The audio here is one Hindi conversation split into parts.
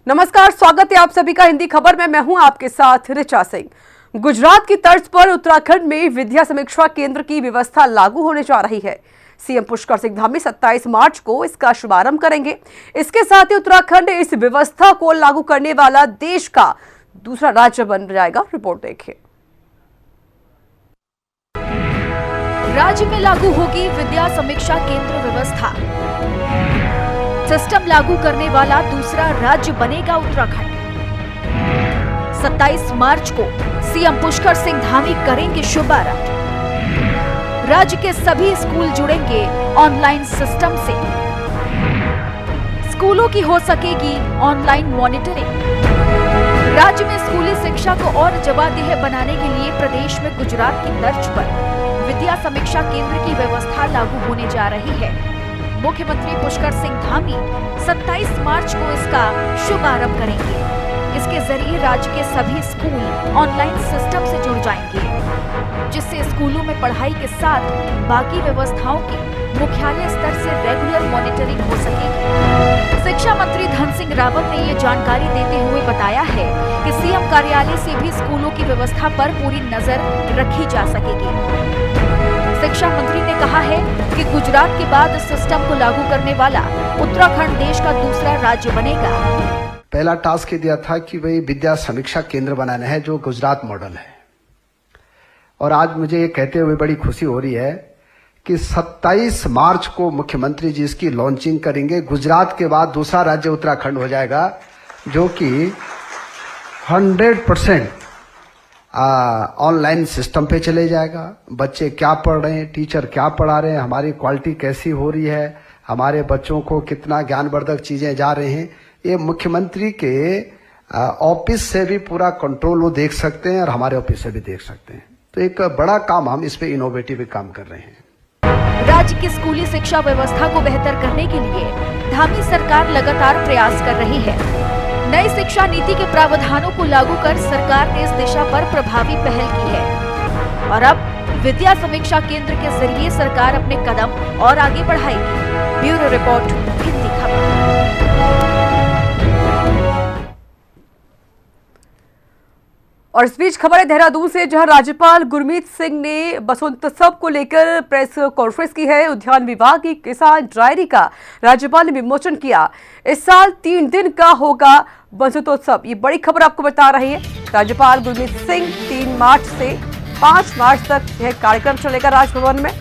नमस्कार, स्वागत है आप सभी का हिंदी खबर में। मैं हूं आपके साथ ऋचा सिंह। गुजरात की तर्ज पर उत्तराखंड में विद्या समीक्षा केंद्र की व्यवस्था लागू होने जा रही है। सीएम पुष्कर सिंह धामी 27 मार्च को इसका शुभारंभ करेंगे। इसके साथ ही उत्तराखंड इस व्यवस्था को लागू करने वाला देश का दूसरा राज्य बन जाएगा। रिपोर्ट देखिए। राज्य में लागू होगी विद्या समीक्षा केंद्र व्यवस्था। सिस्टम लागू करने वाला दूसरा राज्य बनेगा उत्तराखंड। 27 मार्च को सीएम पुष्कर सिंह धामी करेंगे शुभारंभ। राज्य के सभी स्कूल जुड़ेंगे ऑनलाइन सिस्टम से। स्कूलों की हो सकेगी ऑनलाइन मॉनिटरिंग। राज्य में स्कूली शिक्षा को और जवाबदेह बनाने के लिए प्रदेश में गुजरात की तर्ज पर विद्या समीक्षा केंद्र की व्यवस्था लागू होने जा रही है। मुख्यमंत्री पुष्कर सिंह धामी 27 मार्च को इसका शुभारंभ करेंगे। इसके जरिए राज्य के सभी स्कूल ऑनलाइन सिस्टम से जुड़ जाएंगे, जिससे स्कूलों में पढ़ाई के साथ बाकी व्यवस्थाओं की मुख्यालय स्तर से रेगुलर मॉनिटरिंग हो सकेगी। शिक्षा मंत्री धन सिंह रावत ने ये जानकारी देते हुए बताया है कि सीएम कार्यालय से भी स्कूलों की व्यवस्था पर पूरी नजर रखी जा सकेगी। शिक्षा मंत्री ने कहा है कि गुजरात के बाद इस सिस्टम को लागू करने वाला उत्तराखंड देश का दूसरा राज्य बनेगा। पहला टास्क दिया था कि भाई विद्या समीक्षा केंद्र बनाना है जो गुजरात मॉडल है, और आज मुझे ये कहते हुए बड़ी खुशी हो रही है कि 27 मार्च को मुख्यमंत्री जी इसकी लॉन्चिंग करेंगे। गुजरात के बाद दूसरा राज्य उत्तराखंड हो जाएगा, जो कि 100% ऑनलाइन सिस्टम पे चले जाएगा। बच्चे क्या पढ़ रहे हैं, टीचर क्या पढ़ा रहे हैं, हमारी क्वालिटी कैसी हो रही है, हमारे बच्चों को कितना ज्ञानवर्धक चीजें जा रहे हैं, ये मुख्यमंत्री के ऑफिस से भी पूरा कंट्रोल वो देख सकते हैं और हमारे ऑफिस से भी देख सकते हैं। तो एक बड़ा काम हम इस पे इनोवेटिव काम कर रहे हैं। राज्य की स्कूली शिक्षा व्यवस्था को बेहतर करने के लिए धामी सरकार लगातार प्रयास कर रही है। नई शिक्षा नीति के प्रावधानों को लागू कर सरकार ने इस दिशा पर प्रभावी पहल की है, और अब विद्या समीक्षा केंद्र के जरिए सरकार अपने कदम और आगे बढ़ाएगी। ब्यूरो रिपोर्ट, हिंदी खबर। और इस बीच खबर है देहरादून से, जहां राज्यपाल गुरमीत सिंह ने बसंतोत्सव को लेकर प्रेस कॉन्फ्रेंस की है। उद्यान विभाग की किसान डायरी का राज्यपाल ने विमोचन किया। इस साल 3 दिन का होगा बसंतोत्सव, ये बड़ी खबर आपको बता रही है। राज्यपाल गुरमीत सिंह 3 मार्च से 5 मार्च तक यह कार्यक्रम चलेगा। राजभवन में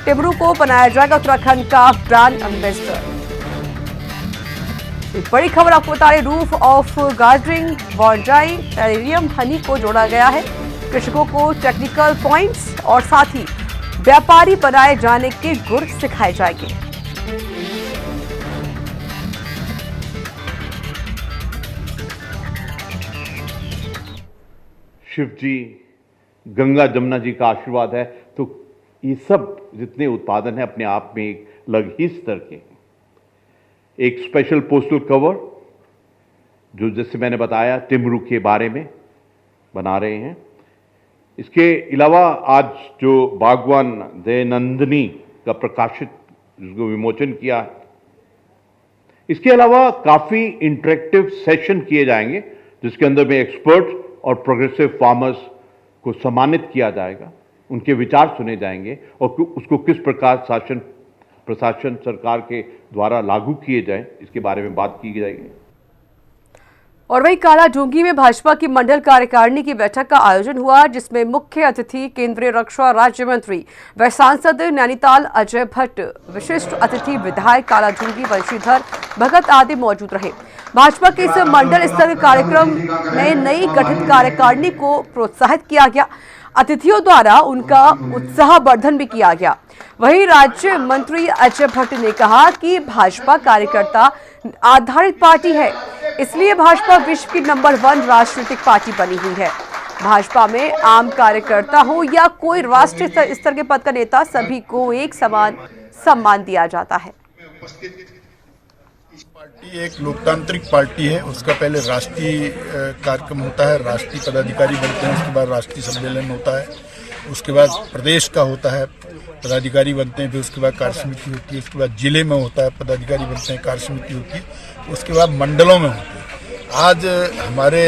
टिमरू को बनाया जाएगा उत्तराखंड का ब्रांड एम्बेसडर। एक बड़ी खबर आपको बता रहे, roof of gardening bonsai terrarium Honey को जोड़ा गया है। कृषकों को टेक्निकल पॉइंट्स और साथ ही व्यापारी बनाए जाने के गुर सिखाए जाएंगे। शिव जी, गंगा जमुना जी का आशीर्वाद है, तो ये सब जितने उत्पादन है अपने आप में एक अलग ही स्तर के हैं। एक स्पेशल पोस्टल कवर जो जैसे मैंने बताया टिमरू के बारे में बना रहे हैं। इसके अलावा आज जो बागवान दयानंदिनी का प्रकाशित जिसको विमोचन किया है, इसके अलावा काफ़ी इंटरेक्टिव सेशन किए जाएंगे जिसके अंदर में एक्सपर्ट और प्रोग्रेसिव फार्मर्स को सम्मानित किया जाएगा, उनके विचार सुने जाएंगे और उसको किस प्रकार प्रशासन सरकार के द्वारा लागू किए जाए इसके बारे में बात की जाएगी। और वही कालाढूंगी में भाजपा की मंडल कार्यकारिणी की बैठक का आयोजन हुआ, जिसमें मुख्य अतिथि केंद्रीय रक्षा राज्य मंत्री व सांसद नैनीताल अजय भट्ट, विशिष्ट अतिथि विधायक कालाढूंगी वंशीधर भगत आदि मौजूद रहे। भाजपा के इस मंडल स्तर कार्यक्रम में नई गठित कार्यकारिणी को प्रोत्साहित किया गया। अतिथियों द्वारा उनका उत्साहवर्धन भी किया गया। वहीं राज्य मंत्री अजय भट्ट ने कहा कि भाजपा कार्यकर्ता आधारित पार्टी है, इसलिए भाजपा विश्व की नंबर 1 राजनीतिक पार्टी बनी हुई है। भाजपा में आम कार्यकर्ता हो या कोई राष्ट्रीय स्तर के पद का नेता, सभी को एक समान सम्मान दिया जाता है। पार्टी एक लोकतांत्रिक पार्टी है। उसका पहले राष्ट्रीय कार्यक्रम होता है, राष्ट्रीय पदाधिकारी बनते हैं, उसके बाद राष्ट्रीय सम्मेलन होता है, उसके बाद प्रदेश का होता है, पदाधिकारी बनते हैं, फिर उसके बाद कार्य समिति होती है, उसके बाद जिले में होता है, पदाधिकारी बनते हैं, कार्य समिति होती है, उसके बाद मंडलों में होती है। आज हमारे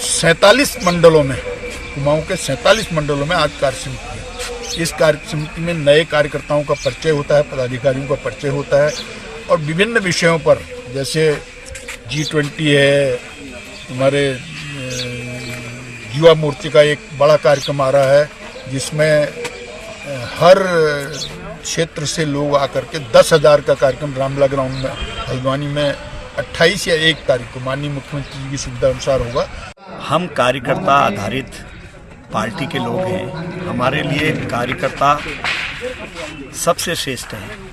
47 मंडलों में, कुमाऊं के 47 मंडलों में आज कार्य समिति है। इस कार्य समिति में नए कार्यकर्ताओं का परिचय होता है, पदाधिकारियों का परिचय होता है और विभिन्न विषयों पर, जैसे G20 है, हमारे युवा मोर्चे का एक बड़ा कार्यक्रम आ रहा है जिसमें हर क्षेत्र से लोग आकर के 10,000 का कार्यक्रम रामला ग्राउंड में हल्द्वानी में 28 या 1 तारीख को माननीय मुख्यमंत्री जी की सुविधा अनुसार होगा। हम कार्यकर्ता आधारित पार्टी के लोग हैं। हमारे लिए कार्यकर्ता सबसे श्रेष्ठ है।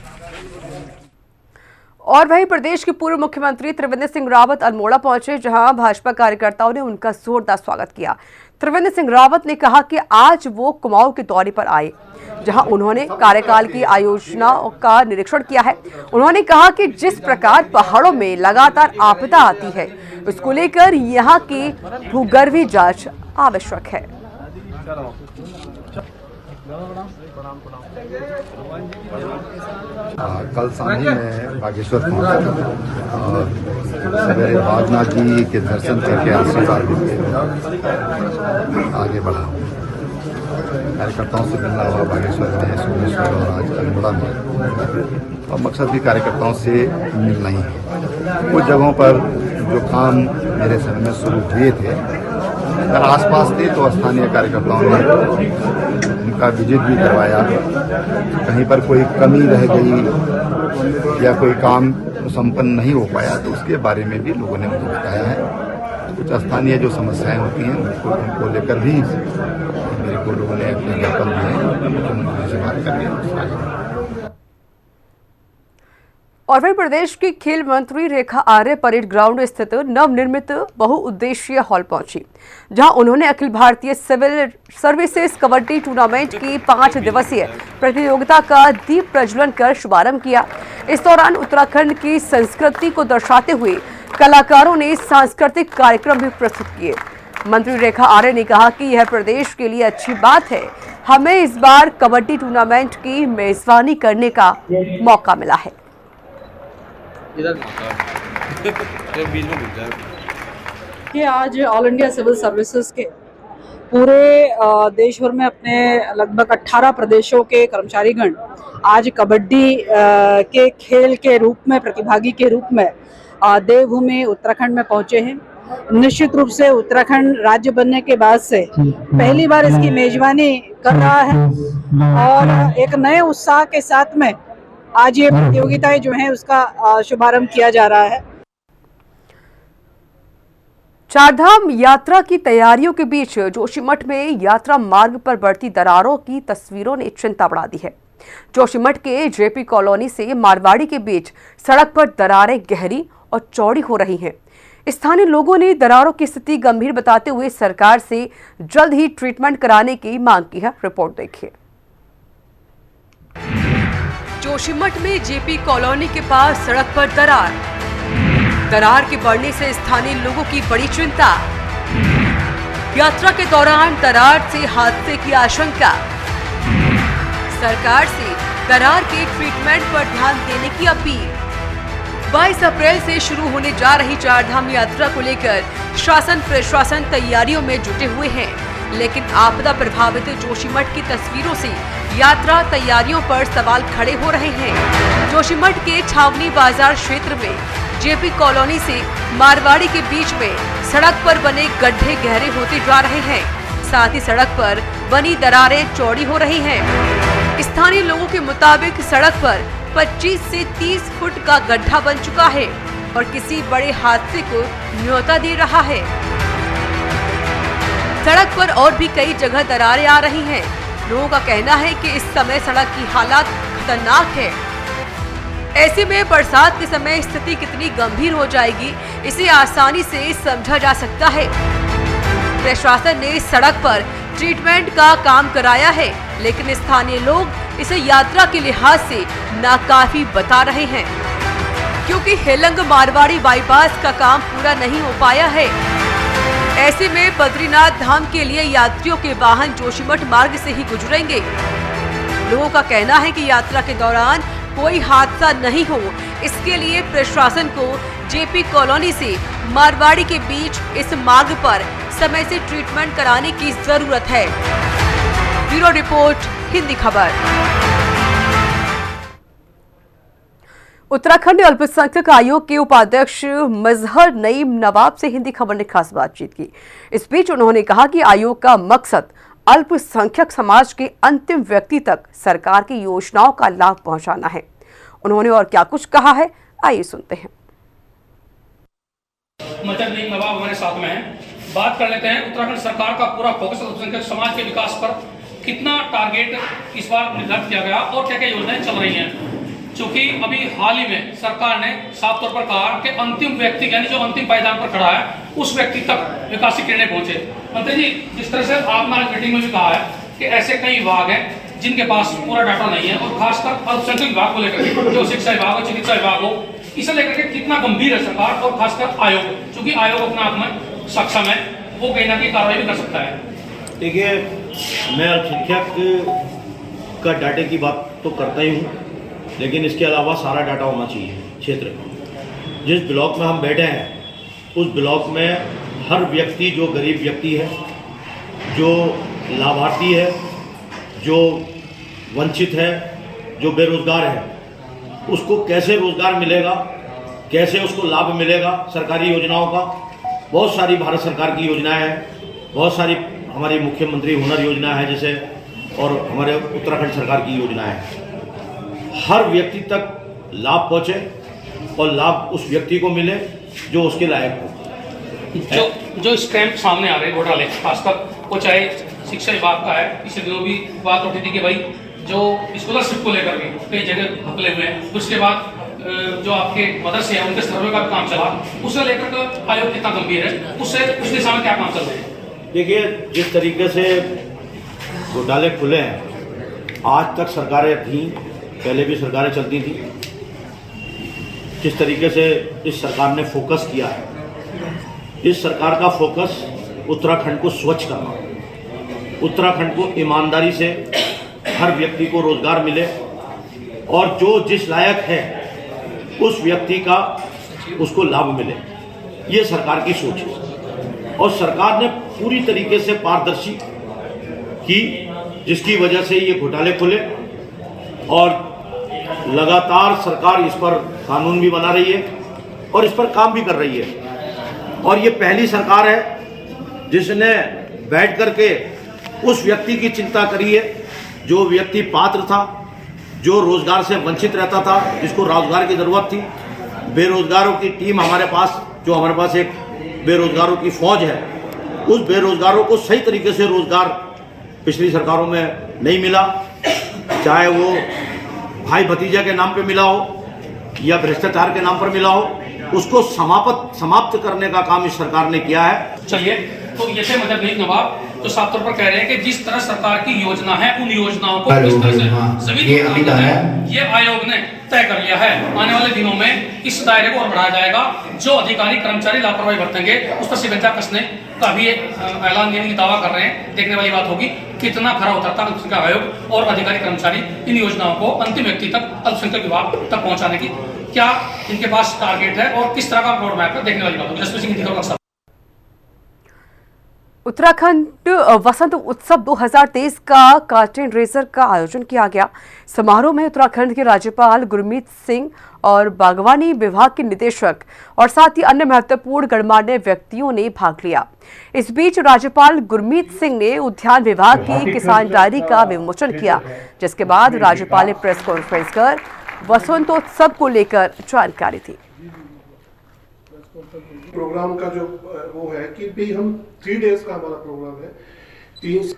और वहीं प्रदेश के पूर्व मुख्यमंत्री त्रिवेंद्र सिंह रावत अल्मोड़ा पहुंचे, जहां भाजपा कार्यकर्ताओं ने उनका जोरदार स्वागत किया। त्रिवेंद्र सिंह रावत ने कहा कि आज वो कुमाऊं के दौरे पर आए, जहां उन्होंने कार्यकाल की आयोजनाओं का निरीक्षण किया है। उन्होंने कहा कि जिस प्रकार पहाड़ों में लगातार आपदा आती है, उसको लेकर यहाँ की भूगर्भीय जांच आवश्यक है। कल शाम ही मैं बागेश्वर पहुंचा था और सवेरे बागनाथ जी के दर्शन करके आशीर्वाद लेके आगे बढ़ा। कार्यकर्ताओं से मिलना हुआ बागेश्वर में, सोमेश्वर और आज अल्मोड़ा में, और मकसद भी कार्यकर्ताओं से मिलना ही है। कुछ जगहों पर जो काम मेरे समय में शुरू हुए थे, अगर आसपास थे तो स्थानीय कार्यकर्ताओं ने उनका विजिट भी करवाया। कहीं पर कोई कमी रह गई या कोई काम संपन्न नहीं हो पाया तो उसके बारे में भी लोगों ने मुझे बताया है। कुछ स्थानीय जो समस्याएं होती हैं उनको लेकर भी मेरे को लोगों ने अपने ज्ञापन दिए, मुख्यमंत्री से बात करके। और वहीं प्रदेश की खेल मंत्री रेखा आर्य परेड ग्राउंड स्थित नवनिर्मित बहुउद्देशीय हॉल पहुंची, जहां उन्होंने Akhil Bharatiya civil services kabaddi tournament की 5 दिवसीय प्रतियोगिता का दीप प्रज्वलन कर शुभारंभ किया। इस दौरान उत्तराखंड की संस्कृति को दर्शाते हुए कलाकारों ने सांस्कृतिक कार्यक्रम भी प्रस्तुत किए। मंत्री रेखा आर्य ने कहा कि यह प्रदेश के लिए अच्छी बात है, हमें इस बार कबड्डी टूर्नामेंट की मेजबानी करने का मौका मिला है। कि आज ऑल इंडिया सिविल सर्विसेज के पूरे देश भर में अपने लगभग 18 प्रदेशों के कर्मचारीगण आज कबड्डी के खेल के रूप में, प्रतिभागी के रूप में देवभूमि उत्तराखंड में पहुंचे हैं। निश्चित रूप से उत्तराखंड राज्य बनने के बाद से पहली बार इसकी मेजबानी कर रहा है और एक नए उत्साह के साथ में आज ये प्रतियोगिताएं जो हैं उसका शुभारंभ किया जा रहा है। चारधाम यात्रा की तैयारियों के बीच जोशीमठ में यात्रा मार्ग पर बढ़ती दरारों की तस्वीरों ने चिंता बढ़ा दी है। जोशीमठ के जेपी कॉलोनी से मारवाड़ी के बीच सड़क पर दरारें गहरी और चौड़ी हो रही हैं। स्थानीय लोगों ने दरारों की स्थिति गंभीर बताते हुए सरकार से जल्द ही ट्रीटमेंट कराने की मांग की है। रिपोर्ट देखिए। जोशीमठ में जेपी कॉलोनी के पास सड़क पर दरार के बढ़ने से स्थानीय लोगों की बड़ी चिंता। यात्रा के दौरान दरार से हादसे की आशंका। सरकार से दरार के ट्रीटमेंट पर ध्यान देने की अपील। 22 अप्रैल से शुरू होने जा रही चारधाम यात्रा को लेकर शासन प्रशासन तैयारियों में जुटे हुए हैं, लेकिन आपदा प्रभावित जोशीमठ की तस्वीरों से यात्रा तैयारियों पर सवाल खड़े हो रहे हैं। जोशीमठ के छावनी बाजार क्षेत्र में जेपी कॉलोनी से मारवाड़ी के बीच में सड़क पर बने गड्ढे गहरे होते जा रहे हैं, साथ ही सड़क पर बनी दरारें चौड़ी हो रही हैं। स्थानीय लोगों के मुताबिक सड़क पर 25 से 30 फुट का गड्ढा बन चुका है और किसी बड़े हादसे को न्योता दे रहा है। सड़क पर और भी कई जगह दरारें आ रही हैं। लोगों का कहना है कि इस समय सड़क की हालात खतरनाक है। ऐसे में बरसात के समय स्थिति कितनी गंभीर हो जाएगी, इसे आसानी से समझा जा सकता है। प्रशासन ने सड़क पर ट्रीटमेंट का काम कराया है, लेकिन स्थानीय लोग इसे यात्रा के लिहाज से नाकाफी बता रहे हैं, क्योंकि हेलंग मारवाड़ी बाईपास का काम पूरा नहीं हो पाया है। ऐसे में बद्रीनाथ धाम के लिए यात्रियों के वाहन जोशीमठ मार्ग से ही गुजरेंगे। लोगों का कहना है कि यात्रा के दौरान कोई हादसा नहीं हो, इसके लिए प्रशासन को जेपी कॉलोनी से मारवाड़ी के बीच इस मार्ग पर समय से ट्रीटमेंट कराने की जरूरत है। ब्यूरो रिपोर्ट, हिंदी खबर। उत्तराखंड अल्पसंख्यक आयोग के उपाध्यक्ष मजहर नईम नवाब से हिंदी खबर ने खास बातचीत की। इस बीच उन्होंने कहा कि आयोग का मकसद अल्पसंख्यक समाज के अंतिम व्यक्ति तक सरकार की योजनाओं का लाभ पहुंचाना है। उन्होंने और क्या कुछ कहा है, आइए सुनते हैं। मजहर नईम नवाब हमारे साथ में हैं। बात कर लेते हैं उत्तराखंड सरकार का पूरा फोकस अल्पसंख्यक समाज के विकास पर कितना टारगेट इस बार निर्धारित किया गया और क्या क्या योजनाएं चल रही हैं। चूंकि अभी हाल ही में सरकार ने साफ तौर पर कहा कि अंतिम व्यक्ति यानी जो अंतिम पायदान पर खड़ा है उस व्यक्ति तक विकास की किरणें पहुंचे। मंत्री जी, जिस तरह से आपने आज मीटिंग में भी कहा है कि ऐसे कई विभाग हैं जिनके पास पूरा डाटा नहीं है और खासकर अल्पसंख्यक विभाग को लेकर जो शिक्षा विभाग हो, चिकित्सा विभाग हो, इसे लेकर के कितना गंभीर है सरकार और खासकर आयोग, क्योंकि आयोग अपने आप में सक्षम है, वो कहीं ना कहीं कार्रवाई भी कर सकता है। देखिए, मैं अल्पसंख्यक का डाटे की बात तो करता ही हूँ, लेकिन इसके अलावा सारा डाटा होना चाहिए क्षेत्र में। जिस ब्लॉक में हम बैठे हैं उस ब्लॉक में हर व्यक्ति, जो गरीब व्यक्ति है, जो लाभार्थी है, जो वंचित है, जो बेरोजगार है, उसको कैसे रोजगार मिलेगा, कैसे उसको लाभ मिलेगा सरकारी योजनाओं का। बहुत सारी भारत सरकार की योजनाएं हैं, बहुत सारी हमारी मुख्यमंत्री हुनर योजना है जैसे, और हमारे उत्तराखंड सरकार की योजनाएं हैं। हर व्यक्ति तक लाभ पहुंचे और लाभ उस व्यक्ति को मिले जो उसके लायक हो। जो स्कैम सामने आ रहे हैं घोटाले, खासकर वो चाहे शिक्षा विभाग का है, पिछले दिनों भी बात उठी थी कि भाई जो स्कॉलरशिप को लेकर के कई जगह हकले हुए हैं, उसके बाद जो आपके मदरसे हैं उनके सर्वे का काम चला, उसे लेकर के आयोग कितना गंभीर है, उससे उस दिशा में क्या काम चल रहा है। देखिए, जिस तरीके से घोटाले खुले हैं, आज तक सरकारें थी, पहले भी सरकारें चलती थी, जिस तरीके से इस सरकार ने फोकस किया है, इस सरकार का फोकस उत्तराखंड को स्वच्छ करना, उत्तराखंड को ईमानदारी से हर व्यक्ति को रोजगार मिले और जो जिस लायक है उस व्यक्ति का उसको लाभ मिले, ये सरकार की सोच है। और सरकार ने पूरी तरीके से पारदर्शी की, जिसकी वजह से ये घोटाले खुले और लगातार सरकार इस पर कानून भी बना रही है और इस पर काम भी कर रही है। और ये पहली सरकार है जिसने बैठ करके उस व्यक्ति की चिंता करी है जो व्यक्ति पात्र था, जो रोजगार से वंचित रहता था, जिसको रोजगार की जरूरत थी। बेरोजगारों की टीम हमारे पास, जो हमारे पास एक बेरोजगारों की फौज है, उस बेरोजगारों को सही तरीके से रोजगार पिछली सरकारों में नहीं मिला, चाहे वो भाई भतीजा के नाम पे मिला हो या भ्रष्टाचार के नाम पर मिला हो, उसको समाप्त करने का काम इस सरकार ने किया है। चलिए, तो ये थे मजहर नईम नवाब जो साफ तौर पर कह रहे हैं कि जिस तरह सरकार की योजना है उन योजनाओं को किस तरह से जमीन ये आयोग ने तय कर लिया है। आने वाले दिनों में इस दायरे को और बढ़ाया जाएगा। जो अधिकारी कर्मचारी लापरवाही बरतेंगे उस पर शिकंजा कसने का भी ऐलान देने की दावा कर रहे हैं। देखने वाली बात होगी कितना खरा उतरता अल्पसंख्यक आयोग और अधिकारी कर्मचारी इन योजनाओं को अंतिम व्यक्ति तक, अल्पसंख्यक विभाग तक पहुंचाने की क्या इनके पास टारगेट है और किस तरह का रोड मैप है, देखने वाली बात होगी। उत्तराखंड वसंत उत्सव 2023 का कार्टन रेजर का आयोजन किया गया। समारोह में उत्तराखंड के राज्यपाल गुरमीत सिंह और बागवानी विभाग के निदेशक और साथ ही अन्य महत्वपूर्ण गणमान्य व्यक्तियों ने भाग लिया। इस बीच राज्यपाल गुरमीत सिंह ने उद्यान विभाग की किसान डायरी का विमोचन किया, जिसके बाद राज्यपाल ने प्रेस कॉन्फ्रेंस कर वसंतोत्सव को लेकर जानकारी दी। प्रोग्राम का जो वो है कि भी हम 3 डेज का हमारा प्रोग्राम है। 3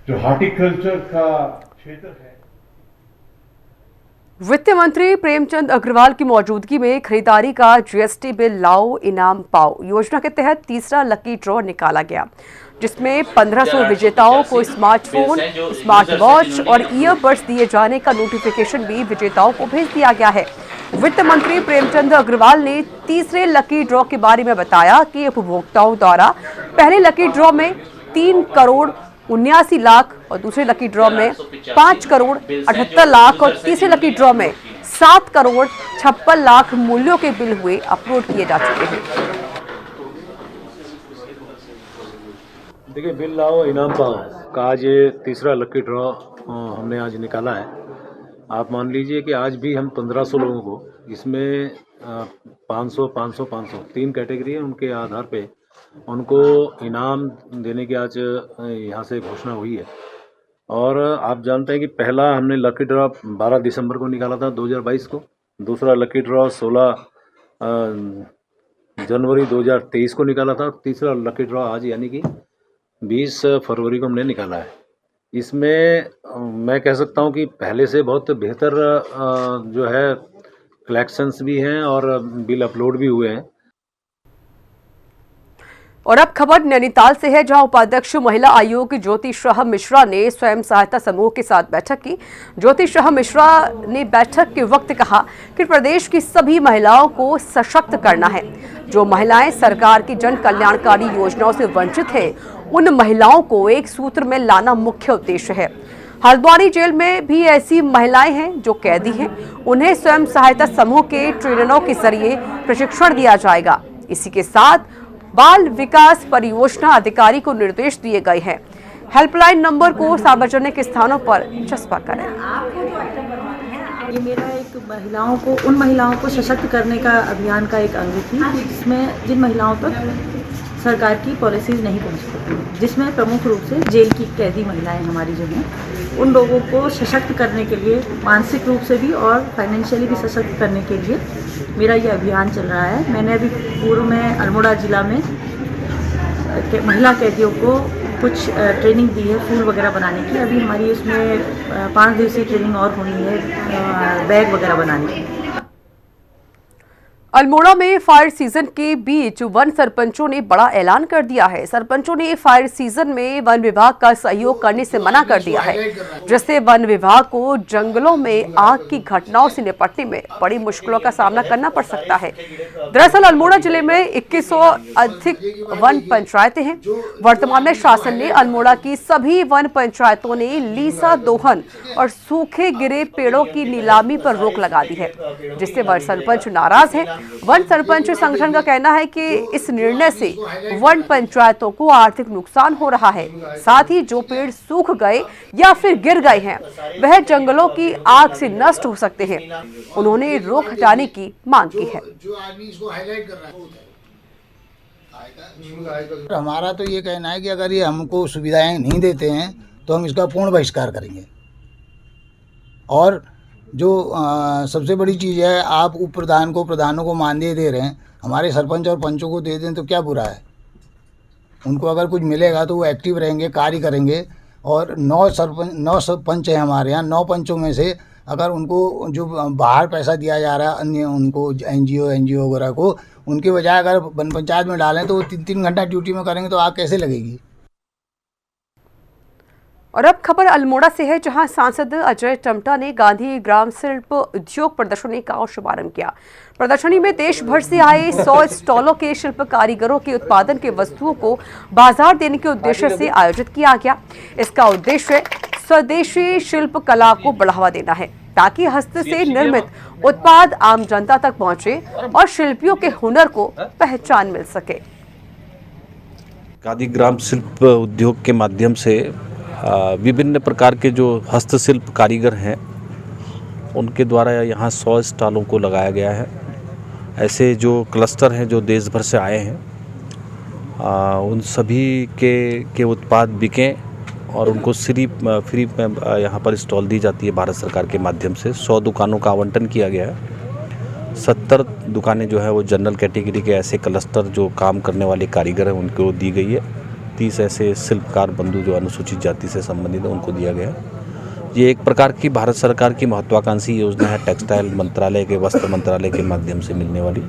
जो हॉर्टिकल्चर का क्षेत्र है। वित्त मंत्री प्रेमचंद अग्रवाल की मौजूदगी में खरीदारी का जीएसटी बिल लाओ इनाम पाओ योजना के तहत तीसरा लकी ड्रॉ निकाला गया, जिसमें 1500 विजेताओं को स्मार्टफोन, स्मार्ट वॉच और ईयरबड्स दिए जाने का नोटिफिकेशन भी विजेताओं को भेज दिया गया है। वित्त मंत्री प्रेमचंद अग्रवाल ने तीसरे लकी ड्रॉ के बारे में बताया कि उपभोक्ताओं द्वारा पहले लकी ड्रॉ में 3 करोड़ 79 लाख और दूसरे लकी ड्रॉ में 5 करोड़ 78 लाख और तीसरे लकी ड्रॉ में 7 करोड़ 56 लाख मूल्यों के बिल हुए अपलोड किए जा चुके हैं। देखिए, बिल लाओ इनाम पाओ का आज ये तीसरा लकी ड्रॉ हमने आज निकाला है। आप मान लीजिए कि आज भी हम 1500 लोगों को, इसमें 500 500 500 3 कैटेगरी है, उनके आधार पे उनको इनाम देने की आज यहाँ से घोषणा हुई है। और आप जानते हैं कि पहला हमने लकी ड्रॉ 12 दिसंबर को निकाला था 2022 को, दूसरा लकी ड्रॉ 16 जनवरी 2023 को निकाला था, और तीसरा लकी ड्रॉ आज यानी कि 20 फरवरी को हमने निकाला है। इसमें मैं कह सकता हूं कि पहले से बहुत बेहतर जो है कलेक्शंस भी हैं और बिल अपलोड भी हुए हैं। और अब खबर नैनीताल से है, जहां उपाध्यक्ष महिला आयोग ज्योति शाह मिश्रा ने स्वयं सहायता समूह के साथ बैठक की। ज्योति शाह मिश्रा ने बैठक के वक्त कहा कि प्रदेश की सभी महिलाओं को सशक्त करना है। जो महिलाएं सरकार की जन कल्याणकारी योजनाओं से वंचित हैं, उन महिलाओं को एक सूत्र में लाना मुख्य उद्देश्य है। हल्द्वानी जेल में भी ऐसी महिलाएं हैं जो कैदी हैं। उन्हें स्वयं सहायता समूह के ट्रेनरों के जरिए प्रशिक्षण दिया जाएगा। इसी के साथ बाल विकास परियोजना अधिकारी को निर्देश दिए गए हैं, हेल्पलाइन नंबर को सार्वजनिक स्थानों पर चस्पा करें। ये मेरा एक उन महिलाओं को सशक्त करने का अभियान का एक अंग थी, जिसमें जिन महिलाओं तक सरकार की पॉलिसीज नहीं पहुंच सकती, जिसमें प्रमुख रूप से जेल की कैदी महिलाएं हमारी जो हैं, उन लोगों को सशक्त करने के लिए, मानसिक रूप से भी और फाइनेंशियली भी सशक्त करने के लिए मेरा ये अभियान चल रहा है। मैंने अभी पूर्व में अल्मोड़ा जिला में महिला कैदियों को कुछ ट्रेनिंग दी है फूल वगैरह बनाने की। अभी हमारी इसमें 5 दिवसीय ट्रेनिंग और होनी है बैग वगैरह बनाने की। अल्मोड़ा में फायर सीजन के बीच वन सरपंचों ने बड़ा ऐलान कर दिया है। सरपंचों ने फायर सीजन में वन विभाग का सहयोग करने से मना कर दिया है, जिससे वन विभाग को जंगलों में आग की घटनाओं से निपटने में बड़ी मुश्किलों का सामना करना पड़ सकता है। दरअसल अल्मोड़ा जिले में 2100 अधिक वन पंचायतें हैं। वर्तमान में शासन ने अल्मोड़ा की सभी वन पंचायतों ने लीसा दोहन और सूखे गिरे पेड़ों की नीलामी पर रोक लगा दी है, जिससे वन सरपंच नाराज है। वन सरपंच संगठन का कहना है कि इस निर्णय से वन पंचायतों को आर्थिक नुकसान हो रहा है। साथ ही जो पेड़ सूख गए या फिर गिर गए हैं, वह जंगलों की आग से नष्ट हो सकते हैं। उन्होंने रोक हटाने की मांग की है। हमारा तो ये कहना है कि अगर ये हमको सुविधाएं नहीं देते हैं तो हम इसका पूर्ण बहिष्कार करेंगे। और जो सबसे बड़ी चीज़ है, आप उप प्रधान को, प्रधानों को मानदेय दे रहे हैं, हमारे सरपंच और पंचों को दे दें तो क्या बुरा है। उनको अगर कुछ मिलेगा तो वो एक्टिव रहेंगे, कार्य करेंगे। और 9 सरपंच हैं हमारे यहाँ। 9 पंचों में से अगर उनको जो बाहर पैसा दिया जा रहा है अन्य उनको एनजीओ वगैरह को, उनके बजाय अगर वन पंचायत में डालें तो वो 3-3 घंटा ड्यूटी में करेंगे तो आग कैसे लगेगी। और अब खबर अल्मोड़ा से है, जहां सांसद अजय टमटा ने गांधी ग्राम शिल्प उद्योग प्रदर्शनी का शुभारंभ किया। प्रदर्शनी में देश भर से आए 100 स्टॉलों के शिल्प कारीगरों के उत्पादन के वस्तुओं को बाजार देने के उद्देश्य से आयोजित किया गया। इसका उद्देश्य स्वदेशी शिल्प कला को बढ़ावा देना है, ताकि हस्त से निर्मित उत्पाद आम जनता तक पहुंचे और शिल्पियों के हुनर को पहचान मिल सके। गांधी ग्राम शिल्प उद्योग के माध्यम से विभिन्न प्रकार के जो हस्तशिल्प कारीगर हैं, उनके द्वारा यहाँ 100 स्टॉलों को लगाया गया है। ऐसे जो क्लस्टर हैं जो देश भर से आए हैं, उन सभी के उत्पाद बिकें और उनको फ्री में यहाँ पर स्टॉल दी जाती है भारत सरकार के माध्यम से। 100 दुकानों का आवंटन किया गया है। 70 दुकानें जो है वो जनरल कैटेगरी के ऐसे क्लस्टर जो काम करने वाले कारीगर हैं उनको दी गई है। 30 ऐसे शिल्पकार बंधु जो अनुसूचित जाति से संबंधित है उनको दिया गया। ये एक प्रकार की भारत सरकार की महत्वाकांक्षी योजना है, टेक्सटाइल मंत्रालय के, वस्त्र मंत्रालय के माध्यम से मिलने वाली।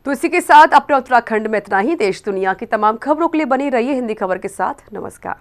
तो इसी के साथ अपने उत्तराखंड में इतना ही। देश दुनिया की तमाम खबरों के लिए बनी रहिए हिंदी खबर के साथ। नमस्कार।